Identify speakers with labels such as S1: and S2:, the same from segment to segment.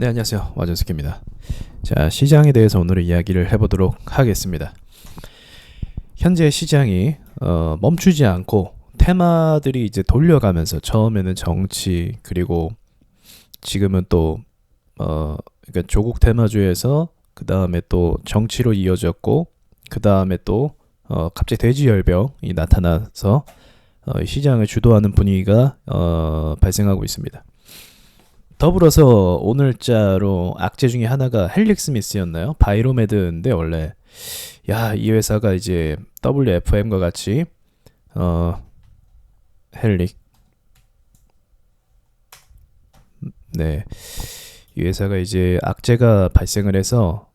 S1: 네, 안녕하세요. 와전스키입니다. 자, 시장에 대해서 오늘 이야기를 해보도록 하겠습니다. 현재 시장이 멈추지 않고 테마들이 이제 돌려가면서 처음에는 정치, 그리고 지금은 또 그러니까 조국 테마주에서 그 다음에 또 정치로 이어졌고, 그 다음에 또 갑자기 돼지열병이 나타나서 시장을 주도하는 분위기가 발생하고 있습니다. 더불어서 오늘자로 악재 중에 하나가 헬릭 스미스였나요? 바이로메드인데 원래 이 회사가 이제 WFM과 같이 헬릭 네, 이 회사가 이제 악재가 발생을 해서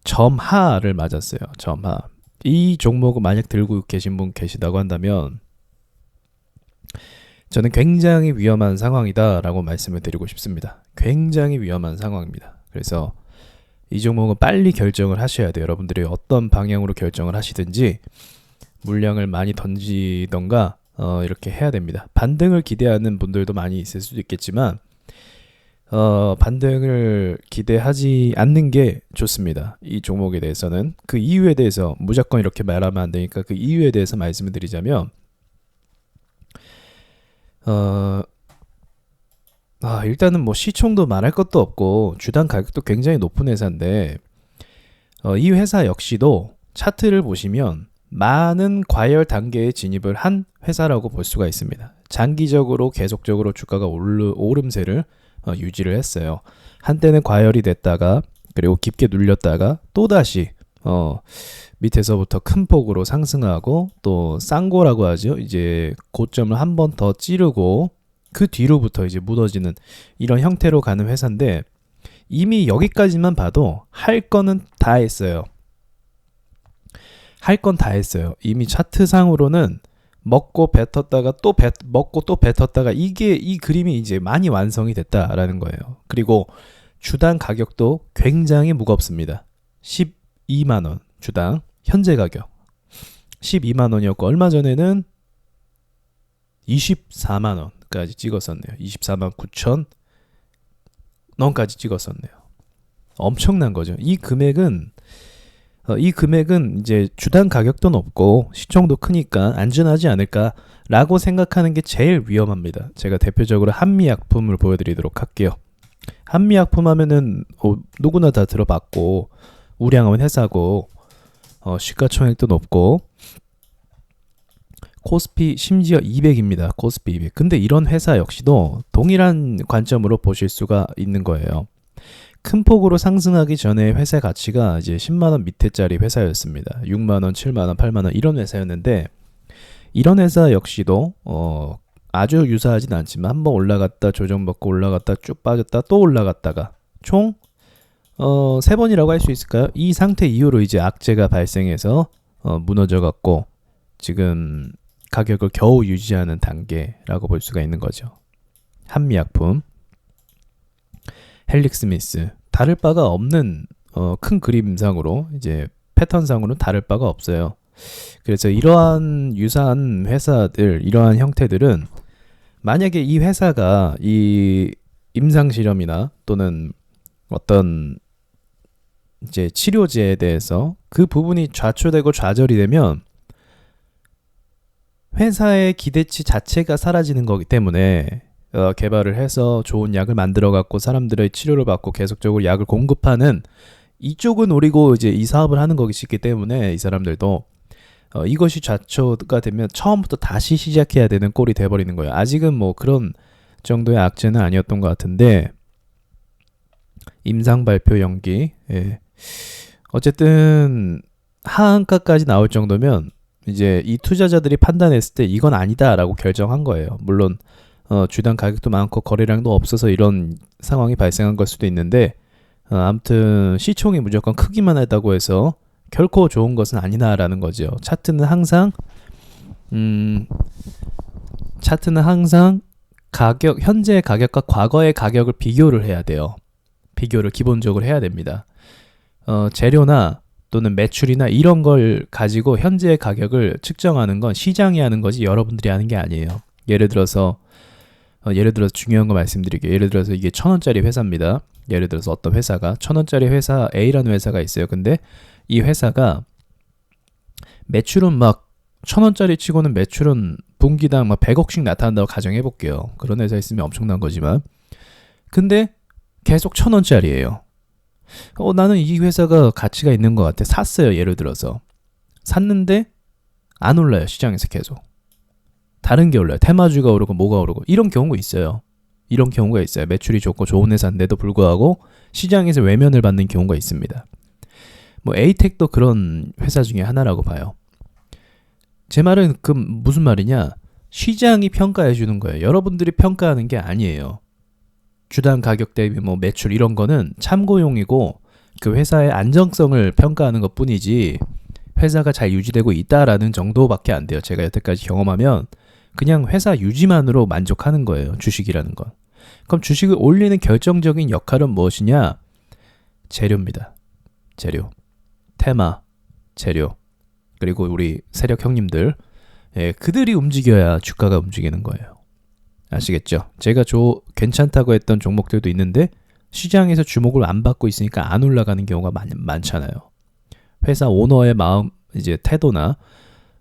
S1: 점하를 맞았어요. 점하. 이 종목을 만약 들고 계신 분 계시다고 한다면 저는 굉장히 위험한 상황이다 라고 말씀을 드리고 싶습니다. 굉장히 위험한 상황입니다. 그래서 이 종목은 빨리 결정을 하셔야 돼요. 여러분들이 어떤 방향으로 결정을 하시든지 물량을 많이 던지던가 이렇게 해야 됩니다. 반등을 기대하는 분들도 많이 있을 수도 있겠지만 반등을 기대하지 않는 게 좋습니다. 이 종목에 대해서는 그 이유에 대해서 무조건 이렇게 말하면 안 되니까 그 이유에 대해서 말씀을 드리자면 일단은 뭐 시총도 말할 것도 없고 주당 가격도 굉장히 높은 회사인데 이 회사 역시도 차트를 보시면 많은 과열 단계에 진입을 한 회사라고 볼 수가 있습니다. 장기적으로 계속적으로 주가가 오름세를 유지를 했어요. 한때는 과열이 됐다가 그리고 깊게 눌렸다가 또다시 밑에서부터 큰 폭으로 상승하고 또 쌍고라고 하죠. 이제 고점을 한 번 더 찌르고 그 뒤로부터 이제 무너지는 이런 형태로 가는 회사인데 이미 여기까지만 봐도 할 거는 다 했어요. 할 건 다 했어요. 이미 차트상으로는 먹고 뱉었다가 또 먹고 또 뱉었다가 이 그림이 이제 많이 완성이 됐다라는 거예요. 그리고 주당 가격도 굉장히 무겁습니다. 12만 원 주당 현재 가격 12만 원이었고 얼마 전에는 24만 원까지 찍었었네요. 24만 9천 원까지 찍었었네요. 엄청난 거죠. 이 금액은 이제 주당 가격도 높고 시총도 크니까 안전하지 않을까라고 생각하는 게 제일 위험합니다. 제가 대표적으로 한미약품을 보여드리도록 할게요. 한미약품 하면은 누구나 다 들어봤고 우량한 회사고 시가총액도 높고 코스피 심지어 200입니다. 코스피 200. 근데 이런 회사 역시도 동일한 관점으로 보실 수가 있는 거예요. 큰 폭으로 상승하기 전에 회사 가치가 이제 10만 원 밑에짜리 회사였습니다. 6만 원, 7만 원, 8만 원 이런 회사였는데 이런 회사 역시도 아주 유사하진 않지만 한번 올라갔다 조정받고 올라갔다 쭉 빠졌다 또 올라갔다가 총 3번이라고 할 수 있을까요? 이 상태 이후로 이제 악재가 발생해서 무너져 갖고 지금 가격을 겨우 유지하는 단계라고 볼 수가 있는 거죠. 한미약품, 헬릭 스미스 다를 바가 없는 큰 그림상으로 이제 패턴상으로는 다를 바가 없어요. 그래서 이러한 유사한 회사들, 이러한 형태들은 만약에 이 회사가 이 임상실험이나 또는 어떤 이제 치료제에 대해서 그 부분이 좌초되고 좌절이 되면 회사의 기대치 자체가 사라지는 거기 때문에 개발을 해서 좋은 약을 만들어 갖고 사람들의 치료를 받고 계속적으로 약을 공급하는 이쪽을 노리고 이제 이 사업을 하는 것이기 때문에 이 사람들도 이것이 좌초가 되면 처음부터 다시 시작해야 되는 꼴이 돼버리는 거예요. 아직은 뭐 그런 정도의 악재는 아니었던 것 같은데 임상 발표 연기 어쨌든 하한가까지 나올 정도면 이제 이 투자자들이 판단했을 때 이건 아니다라고 결정한 거예요. 물론 주당 가격도 많고 거래량도 없어서 이런 상황이 발생한 걸 수도 있는데 아무튼 시총이 무조건 크기만 하다고 해서 결코 좋은 것은 아니다라는 거죠. 차트는 항상 가격 현재 가격과 과거의 가격을 비교를 해야 돼요. 비교를 기본적으로 해야 됩니다. 재료나 또는 매출이나 이런 걸 가지고 현재의 가격을 측정하는 건 시장이 하는 거지 여러분들이 하는 게 아니에요. 예를 들어서 예를 들어서 중요한 거 말씀드릴게요. 예를 들어서 이게 1,000원짜리 회사입니다. 예를 들어서 어떤 회사가 1,000원짜리 회사 A라는 회사가 있어요. 근데 이 회사가 매출은 막 1,000원짜리 치고는 매출은 분기당 막 100억씩 나타난다고 가정해 볼게요. 그런 회사 있으면 엄청난 거지만, 근데 계속 1,000원짜리예요. 나는 이 회사가 가치가 있는 것 같아. 샀어요. 예를 들어서 샀는데 안 올라요. 시장에서 계속 다른 게 올라요. 테마주가 오르고 뭐가 오르고, 이런 경우가 있어요. 이런 경우가 있어요. 매출이 좋고 좋은 회사인데도 불구하고 시장에서 외면을 받는 경우가 있습니다. 뭐 에이텍도 그런 회사 중에 하나라고 봐요. 제 말은 그 무슨 말이냐, 시장이 평가해 주는 거예요. 여러분들이 평가하는 게 아니에요. 주당 가격 대비 뭐 매출 이런 거는 참고용이고 그 회사의 안정성을 평가하는 것 뿐이지 회사가 잘 유지되고 있다라는 정도밖에 안 돼요. 제가 여태까지 경험하면 그냥 회사 유지만으로 만족하는 거예요. 주식이라는 건. 그럼 주식을 올리는 결정적인 역할은 무엇이냐? 재료입니다. 재료. 테마, 재료. 그리고 우리 세력 형님들, 그들이 움직여야 주가가 움직이는 거예요. 아시겠죠? 제가 괜찮다고 했던 종목들도 있는데 시장에서 주목을 안 받고 있으니까 안 올라가는 경우가 많잖아요. 회사 오너의 마음, 이제 태도나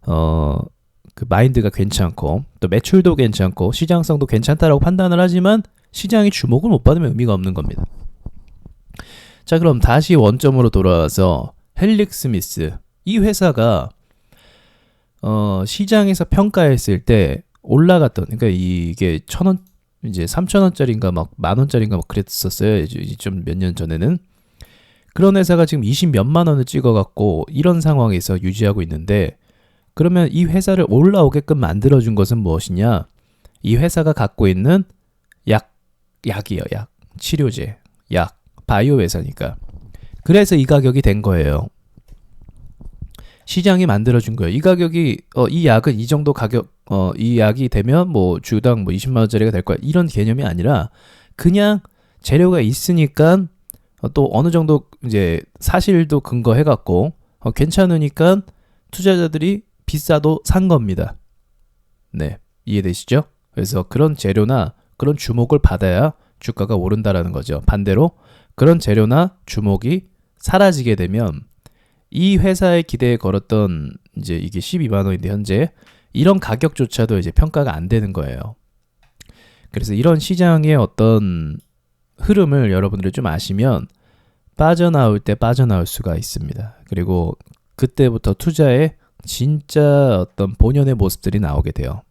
S1: 그 마인드가 괜찮고 또 매출도 괜찮고 시장성도 괜찮다라고 판단을 하지만 시장이 주목을 못 받으면 의미가 없는 겁니다. 자, 그럼 다시 원점으로 돌아와서 헬릭스미스, 이 회사가 시장에서 평가했을 때 올라갔던, 그러니까 이게 1,000원, 이제 3,000원짜리인가 막 10,000원짜리인가 막 그랬었어요. 좀 몇 년 전에는. 그런 회사가 지금 20 몇만 원을 찍어갖고 이런 상황에서 유지하고 있는데, 그러면 이 회사를 올라오게끔 만들어준 것은 무엇이냐? 이 회사가 갖고 있는 약이에요. 약, 치료제, 약, 바이오 회사니까. 그래서 이 가격이 된 거예요. 시장이 만들어준 거예요. 이 가격이, 이 약은 이 정도 가격, 이 약이 되면 뭐 주당 뭐 20만 원짜리가 될 거야, 이런 개념이 아니라 그냥 재료가 있으니까 또 어느 정도 이제 사실도 근거해갖고 괜찮으니까 투자자들이 비싸도 산 겁니다. 네, 이해되시죠? 그래서 그런 재료나 그런 주목을 받아야 주가가 오른다라는 거죠. 반대로 그런 재료나 주목이 사라지게 되면 이 회사의 기대에 걸었던, 이제 이게 12만 원인데 현재 이런 가격조차도 이제 평가가 안 되는 거예요. 그래서 이런 시장의 어떤 흐름을 여러분들이 좀 아시면 빠져나올 때 빠져나올 수가 있습니다. 그리고 그때부터 투자에 진짜 어떤 본연의 모습들이 나오게 돼요.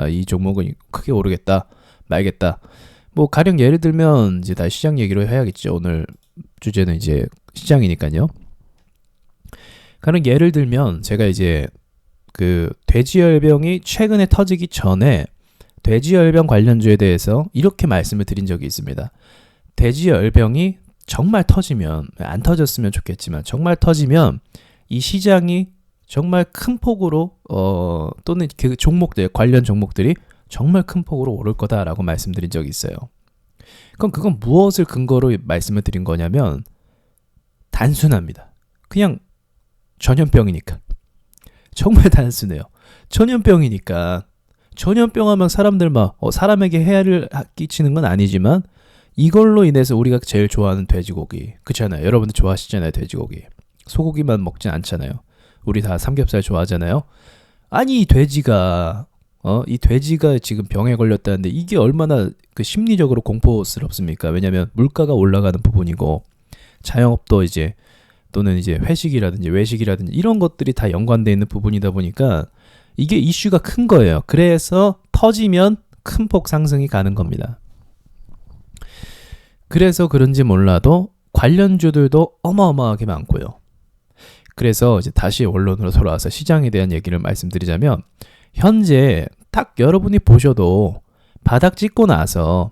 S1: 이 종목은 크게 오르겠다, 말겠다. 뭐 가령 예를 들면 이제 다 시장 얘기로 해야겠죠. 오늘 주제는 이제 시장이니까요. 가령 예를 들면 제가 이제 그 돼지열병이 최근에 터지기 전에 돼지열병 관련주에 대해서 이렇게 말씀을 드린 적이 있습니다. 돼지열병이 정말 터지면, 안 터졌으면 좋겠지만 정말 터지면 이 시장이 정말 큰 폭으로 또는 그 종목들, 관련 종목들이 정말 큰 폭으로 오를 거다라고 말씀드린 적이 있어요. 그럼 그건 무엇을 근거로 말씀을 드린 거냐면 단순합니다. 그냥 전염병이니까. 정말 단순해요. 전염병이니까. 전염병 하면 사람들 막 사람에게 해를 끼치는 건 아니지만 이걸로 인해서 우리가 제일 좋아하는 돼지고기, 그렇잖아요. 여러분들 좋아하시잖아요. 돼지고기. 소고기만 먹진 않잖아요. 우리 다 삼겹살 좋아하잖아요. 아니 이 돼지가 지금 병에 걸렸다는데 이게 얼마나 그 심리적으로 공포스럽습니까? 왜냐하면 물가가 올라가는 부분이고 자영업도 이제 또는 이제 회식이라든지 외식이라든지 이런 것들이 다 연관되어 있는 부분이다 보니까 이게 이슈가 큰 거예요. 그래서 터지면 큰 폭 상승이 가는 겁니다. 그래서 그런지 몰라도 관련주들도 어마어마하게 많고요. 그래서 이제 다시 원론으로 돌아와서 시장에 대한 얘기를 말씀드리자면 현재 딱 여러분이 보셔도 바닥 찍고 나서,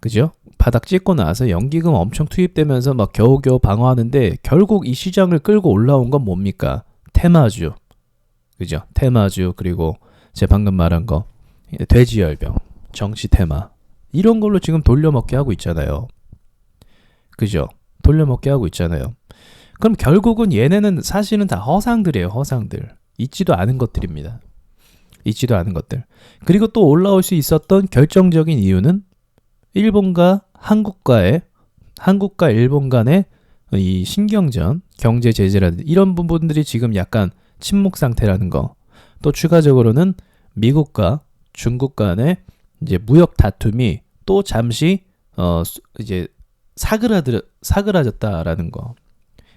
S1: 그죠? 바닥 찍고 나서 연기금 엄청 투입되면서 막 겨우겨우 방어하는데 결국 이 시장을 끌고 올라온 건 뭡니까? 테마주, 그죠? 테마주, 그리고 제가 방금 말한 거 돼지열병, 정치 테마, 이런 걸로 지금 돌려먹게 하고 있잖아요. 그죠? 돌려먹게 하고 있잖아요. 그럼 결국은 얘네는 사실은 다 허상들이에요. 허상들. 있지도 않은 것들입니다. 있지도 않은 것들. 그리고 또 올라올 수 있었던 결정적인 이유는 한국과 일본 간의 이 신경전, 경제 제재라든지 이런 부분들이 지금 약간 침묵 상태라는 거. 또 추가적으로는 미국과 중국 간의 이제 무역 다툼이 또 잠시 이제 사그라졌다라는 거.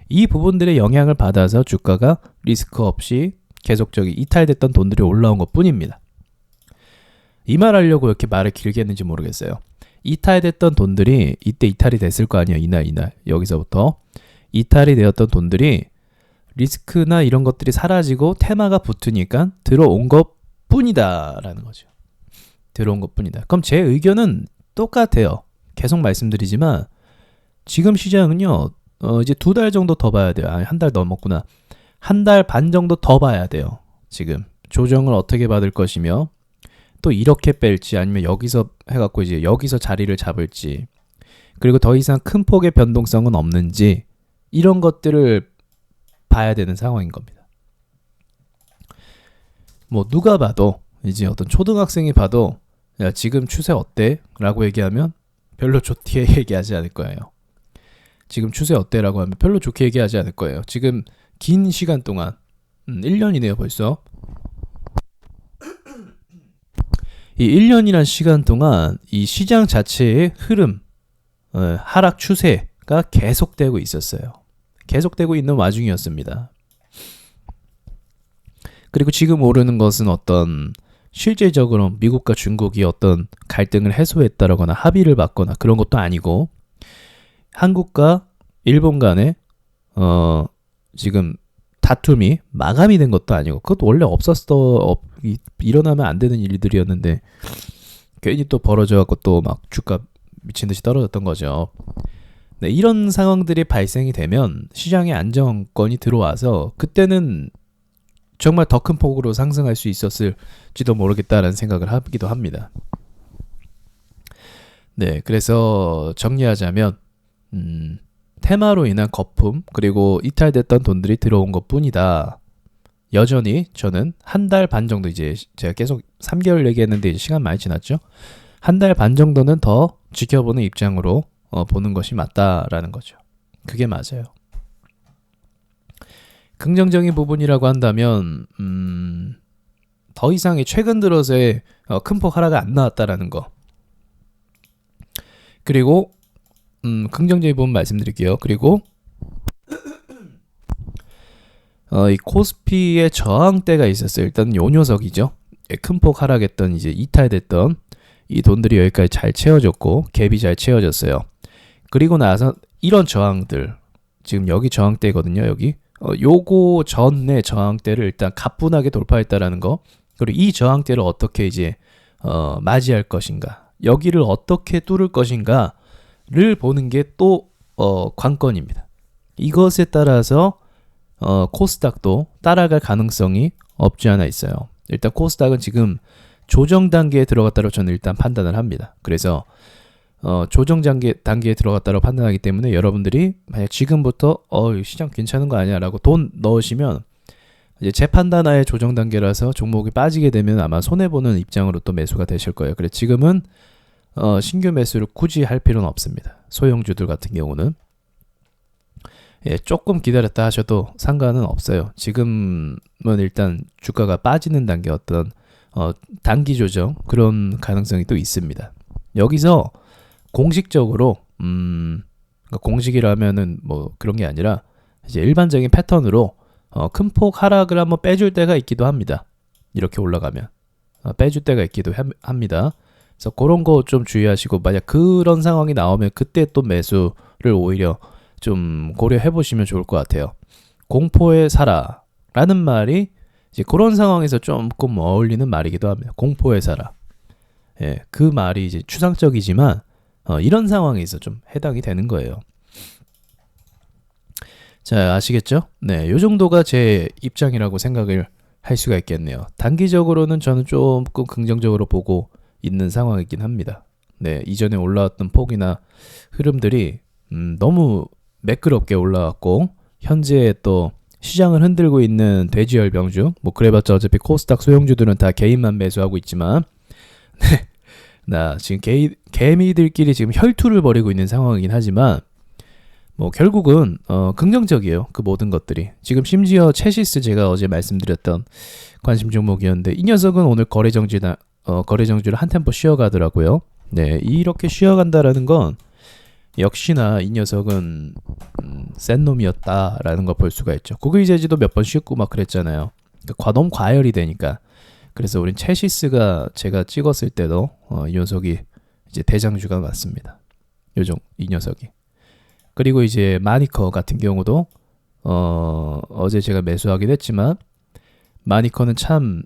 S1: 이 부분들의 영향을 받아서 주가가 리스크 없이 계속적인 이탈됐던 돈들이 올라온 것뿐입니다. 이 말 하려고 이렇게 말을 길게 했는지 모르겠어요. 이탈됐던 돈들이 이때 이탈이 됐을 거 아니에요. 이날 여기서부터 이탈이 되었던 돈들이 리스크나 이런 것들이 사라지고 테마가 붙으니까 들어온 것뿐이다라는 거죠. 들어온 것뿐이다. 그럼 제 의견은 똑같아요. 계속 말씀드리지만 지금 시장은요. 이제 2달 정도 더 봐야 돼요. 아니, 한 달 넘었구나. 1달 반 정도 더 봐야 돼요. 지금 조정을 어떻게 받을 것이며 또 이렇게 뺄지 아니면 여기서 해갖고 이제 여기서 자리를 잡을지 그리고 더 이상 큰 폭의 변동성은 없는지 이런 것들을 봐야 되는 상황인 겁니다. 뭐 누가 봐도 이제 어떤 초등학생이 봐도 야 지금 추세 어때? 라고 얘기하면 별로 좋게 얘기하지 않을 거예요. 지금 추세 어때? 라고 하면 별로 좋게 얘기하지 않을 거예요. 지금 긴 시간 동안 1년이네요 벌써. 이 1년이란 시간 동안 이 시장 자체의 흐름, 하락 추세가 계속되고 있었어요. 계속되고 있는 와중이었습니다. 그리고 지금 오르는 것은 어떤 실질적으로 미국과 중국이 어떤 갈등을 해소했다거나 합의를 받거나 그런 것도 아니고 한국과 일본 간의 지금 다툼이 마감이 된 것도 아니고 그것도 원래 일어나면 안 되는 일들이었는데 괜히 또 벌어져갖고 또 막 주가 미친 듯이 떨어졌던 거죠. 네, 이런 상황들이 발생이 되면 시장에 안정권이 들어와서 그때는 정말 더 큰 폭으로 상승할 수 있었을지도 모르겠다라는 생각을 하기도 합니다. 네, 그래서 정리하자면 테마로 인한 거품 그리고 이탈됐던 돈들이 들어온 것뿐이다. 여전히 저는 한 달 반 정도 이제 제가 계속 3개월 얘기했는데 이제 시간 많이 지났죠. 한 달 반 정도는 더 지켜보는 입장으로 보는 것이 맞다라는 거죠. 그게 맞아요. 긍정적인 부분이라고 한다면 더 이상의 최근 들어서의 큰 폭 하락이 안 나왔다라는 거. 그리고 긍정적인 부분 말씀드릴게요. 그리고 이 코스피의 저항대가 있었어요. 일단 요 녀석이죠. 큰 폭 하락했던 이제 이탈됐던 이 돈들이 여기까지 잘 채워졌고 갭이 잘 채워졌어요. 그리고 나서 이런 저항들 지금 여기 저항대거든요. 여기 요거 전에 저항대를 일단 가뿐하게 돌파했다라는 거. 그리고 이 저항대를 어떻게 이제 맞이할 것인가, 여기를 어떻게 뚫을 것인가를 보는 게 또 관건입니다. 이것에 따라서 코스닥도 따라갈 가능성이 없지 않아 있어요. 일단 코스닥은 지금 조정 단계에 들어갔다고 저는 일단 판단을 합니다. 그래서 조정 단계에 들어갔다고 판단하기 때문에 여러분들이 만약 지금부터 시장 괜찮은 거 아니야 라고 돈 넣으시면 이제 제 판단하에 조정 단계라서 종목이 빠지게 되면 아마 손해보는 입장으로 또 매수가 되실 거예요. 그래서 지금은 신규 매수를 굳이 할 필요는 없습니다. 소형주들 같은 경우는 조금 기다렸다 하셔도 상관은 없어요. 지금은 일단 주가가 빠지는 단계 어떤 단기 조정 그런 가능성이 또 있습니다. 여기서 공식적으로 그러니까 공식이라면은 뭐 그런 게 아니라 이제 일반적인 패턴으로 큰 폭 하락을 한번 빼줄 때가 있기도 합니다. 이렇게 올라가면 빼줄 때가 있기도 합니다. 그래서 그런 거 좀 주의하시고 만약 그런 상황이 나오면 그때 또 매수를 오히려 좀 고려해 보시면 좋을 것 같아요. 공포에 살아라는 말이 이제 그런 상황에서 조금 어울리는 말이기도 합니다. 공포에 살아. 예, 그 말이 이제 추상적이지만 이런 상황에서 좀 해당이 되는 거예요. 자, 아시겠죠? 네, 요 정도가 제 입장이라고 생각을 할 수가 있겠네요. 단기적으로는 저는 조금 긍정적으로 보고 있는 상황이긴 합니다. 네, 이전에 올라왔던 폭이나 흐름들이 너무 매끄럽게 올라왔고 현재 또 시장을 흔들고 있는 돼지열병주, 뭐 그래봤자 어차피 코스닥 소형주들은 다 개인만 매수하고 있지만 나 지금 개미들끼리 지금 혈투를 벌이고 있는 상황이긴 하지만 뭐 결국은 긍정적이에요. 그 모든 것들이. 지금 심지어 체시스 제가 어제 말씀드렸던 관심 종목이었는데 이 녀석은 오늘 거래 정지를 한 템포 쉬어가더라고요. 네, 이렇게 쉬어간다라는 건 역시나 이 녀석은 센 놈이었다라는 걸 볼 수가 있죠. 구글재지도 몇 번 쉬었고 막 그랬잖아요. 그러니까 너무 과열이 되니까. 그래서 우린 체시스가 제가 찍었을 때도 이 녀석이 이제 대장주가 맞습니다. 이 녀석이. 그리고 이제 마니커 같은 경우도 어제 제가 매수하긴 했지만 마니커는 참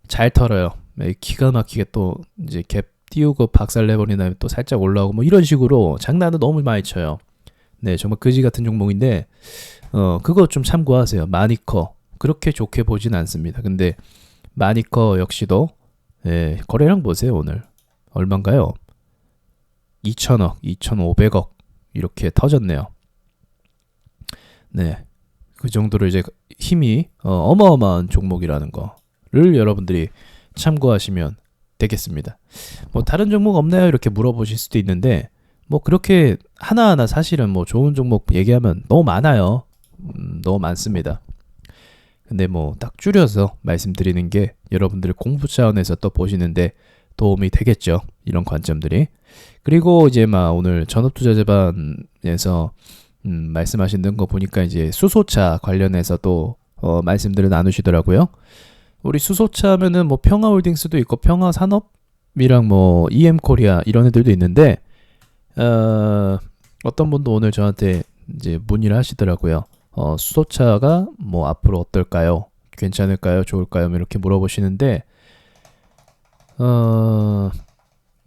S1: 잘 털어요. 기가 막히게 또 이제 갭 띄우고 박살내버린 다음에 또 살짝 올라오고 뭐 이런 식으로 장난을 너무 많이 쳐요. 네, 정말 거지 같은 종목인데 그거 좀 참고하세요. 마니커 그렇게 좋게 보진 않습니다. 근데 마니커 역시도 거래량 보세요. 오늘 얼마인가요? 2천억, 2,500억 이렇게 터졌네요. 네, 그 정도로 이제 힘이 어마어마한 종목이라는 거를 여러분들이 참고하시면 되겠습니다. 뭐 다른 종목 없나요? 이렇게 물어보실 수도 있는데 뭐 그렇게 하나하나 사실은 뭐 좋은 종목 얘기하면 너무 많아요. 너무 많습니다. 근데 뭐 딱 줄여서 말씀드리는 게 여러분들의 공부 차원에서 또 보시는데 도움이 되겠죠. 이런 관점들이. 그리고 이제 막 오늘 전업투자제반에서 말씀하신 거 보니까 이제 수소차 관련해서 또 말씀들을 나누시더라고요. 우리 수소차 하면은 뭐 평화홀딩스도 있고 평화산업이랑 뭐 EM코리아 이런 애들도 있는데 어떤 분도 오늘 저한테 이제 문의를 하시더라고요. 수소차가 뭐 앞으로 어떨까요? 괜찮을까요? 좋을까요? 이렇게 물어보시는데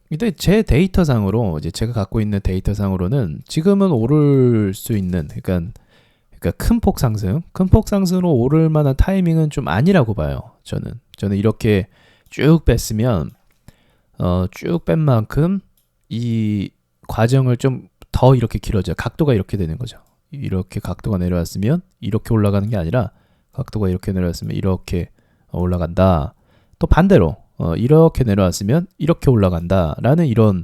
S1: 근데 제 데이터상으로 이제 제가 갖고 있는 데이터상으로는 지금은 오를 수 있는 그러니까 큰 폭 상승으로 오를 만한 타이밍은 좀 아니라고 봐요. 저는 이렇게 쭉 뺐으면 쭉 뺀 만큼 이 과정을 좀 더 이렇게 길어져요. 각도가 이렇게 되는 거죠. 이렇게 각도가 내려왔으면 이렇게 올라가는 게 아니라 각도가 이렇게 내려왔으면 이렇게 올라간다. 또 반대로 이렇게 내려왔으면 이렇게 올라간다라는 이런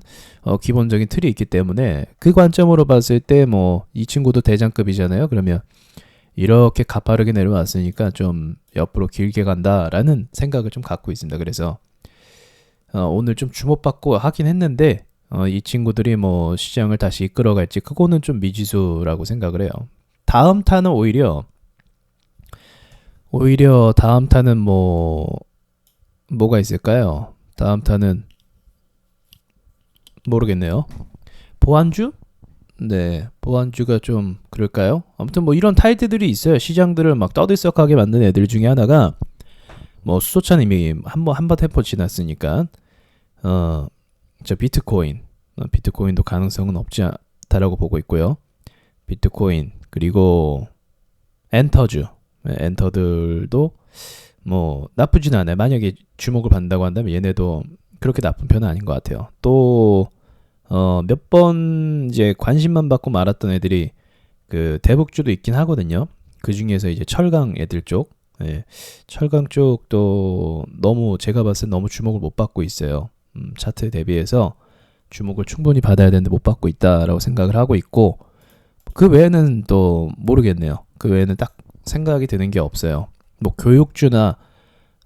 S1: 기본적인 틀이 있기 때문에 그 관점으로 봤을 때 뭐 이 친구도 대장급이잖아요. 그러면 이렇게 가파르게 내려왔으니까 좀 옆으로 길게 간다라는 생각을 좀 갖고 있습니다. 그래서 오늘 좀 주목받고 하긴 했는데 이 친구들이 뭐 시장을 다시 이끌어갈지 그거는 좀 미지수라고 생각을 해요. 다음 타는 오히려 다음 타는 뭐가 있을까요? 다음 타는 모르겠네요. 보안주? 네, 보안주가 좀 그럴까요? 아무튼 뭐 이런 타이틀들이 있어요. 시장들을 막 떠들썩하게 만든 애들 중에 하나가 뭐 수소차는 이미 한번 템포 지났으니까 저 비트코인도 가능성은 없지 않다라고 보고 있고요. 비트코인 그리고 엔터들도 뭐 나쁘진 않아요. 만약에 주목을 받는다고 한다면 얘네도 그렇게 나쁜 편은 아닌 것 같아요. 또 몇 번 이제 관심만 받고 말았던 애들이 그 대북주도 있긴 하거든요. 그 중에서 이제 철강 애들 쪽, 철강 쪽도 너무 제가 봤을 때 너무 주목을 못 받고 있어요. 차트에 대비해서 주목을 충분히 받아야 되는데 못 받고 있다라고 생각을 하고 있고 그 외에는 또 모르겠네요. 그 외에는 딱 생각이 드는 게 없어요. 뭐 교육주나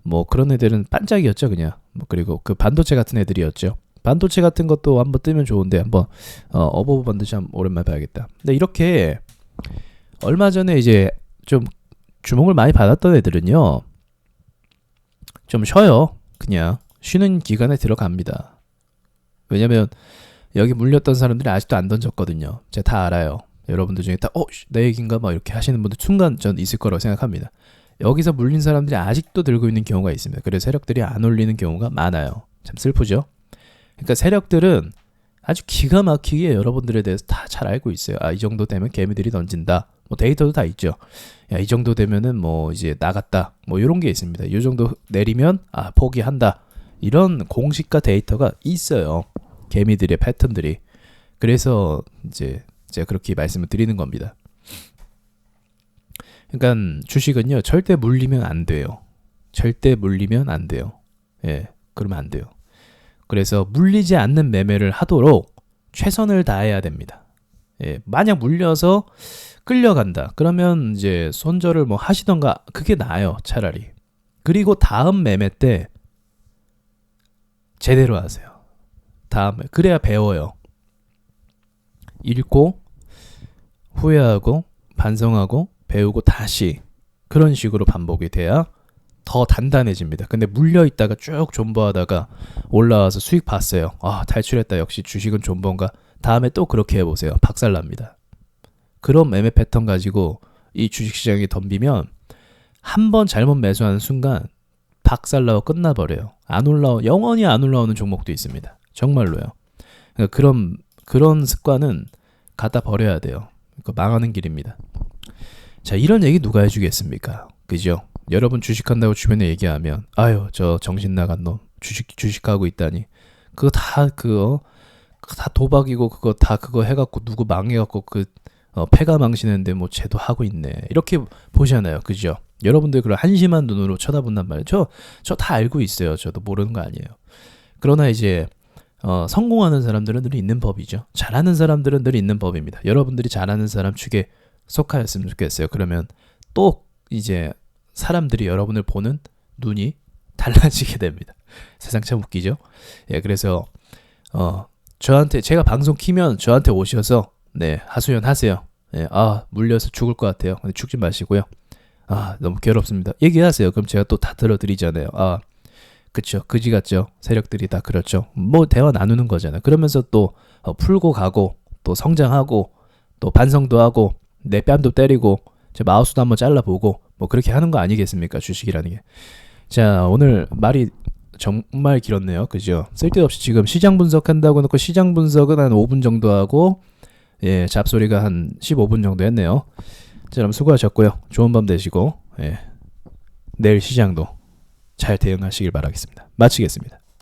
S1: 뭐 그런 애들은 반짝이었죠 그냥. 뭐 그리고 그 반도체 같은 애들이었죠. 반도체 같은 것도 한번 뜨면 좋은데 한번 어버브 반도체 한번 오랜만에 봐야겠다. 근데 이렇게 얼마 전에 이제 좀 주목을 많이 받았던 애들은요 좀 쉬어요. 그냥 쉬는 기간에 들어갑니다. 왜냐면 여기 물렸던 사람들이 아직도 안 던졌거든요. 제가 다 알아요. 여러분들 중에 다 내 얘기인가 막 이렇게 하시는 분들 순간 전 있을 거라고 생각합니다. 여기서 물린 사람들이 아직도 들고 있는 경우가 있습니다. 그래서 세력들이 안 올리는 경우가 많아요. 참 슬프죠. 그러니까 세력들은 아주 기가 막히게 여러분들에 대해서 다 잘 알고 있어요. 이 정도 되면 개미들이 던진다. 뭐 데이터도 다 있죠. 이 정도 되면은 뭐 이제 나갔다. 뭐 이런 게 있습니다. 이 정도 내리면 포기한다. 이런 공식과 데이터가 있어요. 개미들의 패턴들이. 그래서 이제 제가 그렇게 말씀을 드리는 겁니다. 그러니까 주식은요, 절대 물리면 안 돼요. 절대 물리면 안 돼요. 예, 그러면 안 돼요. 그래서 물리지 않는 매매를 하도록 최선을 다해야 됩니다. 예, 만약 물려서 끌려간다. 그러면 이제 손절을 뭐 하시던가 그게 나아요, 차라리. 그리고 다음 매매 때 제대로 하세요. 다음에 그래야 배워요. 읽고 후회하고 반성하고 배우고 다시 그런 식으로 반복이 돼야 더 단단해집니다. 근데 물려있다가 쭉 존버하다가 올라와서 수익 봤어요. 아, 탈출했다. 역시 주식은 존버인가. 다음에 또 그렇게 해보세요. 박살납니다. 그런 매매 패턴 가지고 이 주식시장이 덤비면 한 번 잘못 매수하는 순간 박살나고 끝나버려요. 안 올라오, 영원히 안 올라오는 종목도 있습니다. 정말로요. 그러니까 그런 습관은 갖다 버려야 돼요. 그러니까 망하는 길입니다. 자, 이런 얘기 누가 해주겠습니까? 그죠? 여러분 주식한다고 주변에 얘기하면 아유, 저 정신 나간 놈 주식하고 있다니. 그거 다 도박이고 그거 해갖고 누구 망해갖고 패가 망신했는데 뭐 쟤도 하고 있네. 이렇게 보잖아요. 그죠? 여러분들 그런 한심한 눈으로 쳐다본단 말이에요. 저 다 알고 있어요. 저도 모르는 거 아니에요. 그러나 이제 성공하는 사람들은 늘 있는 법이죠. 잘하는 사람들은 늘 있는 법입니다. 여러분들이 잘하는 사람 축에 속하였으면 좋겠어요. 그러면 또 이제 사람들이 여러분을 보는 눈이 달라지게 됩니다. 세상 참 웃기죠? 예, 그래서 저한테 제가 방송 키면 저한테 오셔서 네, 하소연 하세요. 예, 아, 물려서 죽을 것 같아요. 근데 죽지 마시고요. 아, 너무 괴롭습니다. 얘기하세요. 그럼 제가 또 다 들어드리잖아요. 아, 그쵸. 그지 같죠. 세력들이 다 그렇죠. 뭐 대화 나누는 거잖아요. 그러면서 또 풀고 가고 또 성장하고 또 반성도 하고 내 뺨도 때리고 제 마우스도 한번 잘라보고 뭐 그렇게 하는 거 아니겠습니까? 주식이라는 게. 자, 오늘 말이 정말 길었네요. 그죠? 쓸데없이 지금 시장 분석한다고 놓고 시장 분석은 한 5분 정도 하고 예, 잡소리가 한 15분 정도 했네요. 자, 그럼 수고하셨고요. 좋은 밤 되시고 예, 내일 시장도 잘 대응하시길 바라겠습니다. 마치겠습니다.